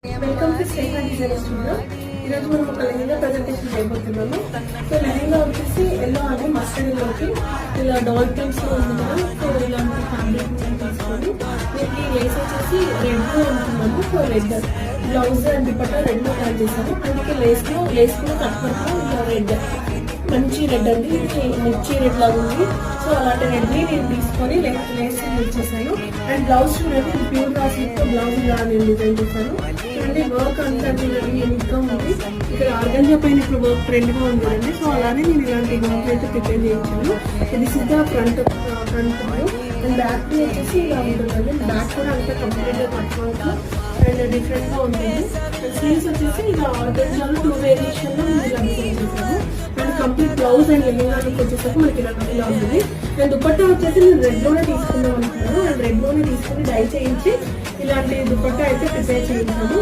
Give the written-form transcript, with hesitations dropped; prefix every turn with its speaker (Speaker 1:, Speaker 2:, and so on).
Speaker 1: Welcome to Sreeka design studio. ఈరోజు మనం ఒక లెహంగా ప్రజెంటేషన్ చేయబోతున్నాము. సో లెహంగా వచ్చేసి ఎల్లో అని మస్టర్డ్ ఎల్లోకి ఇలా డాల్ ప్రింట్స్ లో ఉంది కదా. సో ఇలాంటి ఫ్యాబ్రిక్ తీసుకొని దీనికి లేస్ వచ్చేసి రెడ్ లో ఉంటున్నాము. So red blouse and dupatta red లో తయారు చేశాము. అందుకే లేస్ కూడా కట్టుకుంటూ ఇలా రెడ్ మంచి రెడ్ అండి. ఇది మిర్చి రెడ్ లాగా ఉంది. సో అలాంటి రెడ్ని నేను తీసుకొని లేస్ యూజ్ చేశాను. అండ్ బ్లౌజ్ చూడండి, ప్యూర్ రాసితో బ్లౌజ్ ఇలా నేను డిజైన్ చేశాను. చూడండి వర్క్ అంతా యూనిక్గా ఉంది. ఇక్కడ ఆర్గంజా పైన ఇప్పుడు వర్క్ ట్రెండ్గా ఉంది కదండి. సో అలానే నేను ఇలాంటి వర్క్ అయితే ప్రిపేర్ చేయించాను. This is the front view. And back వచ్చేసి ఇలా ఉంటుందండి. బ్యాక్ కూడా అంతా కంప్లీట్గా కట్ వర్క్ అండ్ డిఫరెంట్గా ఉంటుంది. అండ్ స్లీవ్స్ వచ్చేసి ఇలా ఆర్గంజాలో 2 వేరియేషన్లో నేను ఇలా డిజైన్ చేశాను. అండ్ కంప్లీట్ బ్లౌజ్ అండ్ లెహంగాకి వచ్చేసరికి మనకి ఇలా ఉంటుంది. అండ్ దుపట్టా వచ్చేసి నేను రెడ్ లోనే తీసుకుందాం అనుకున్నాను. అండ్ రెడ్ లోనే తీసుకుని డై చేయించి ఇలాంటి దుపట్టా అయితే ప్రిపేర్ చేయించాను.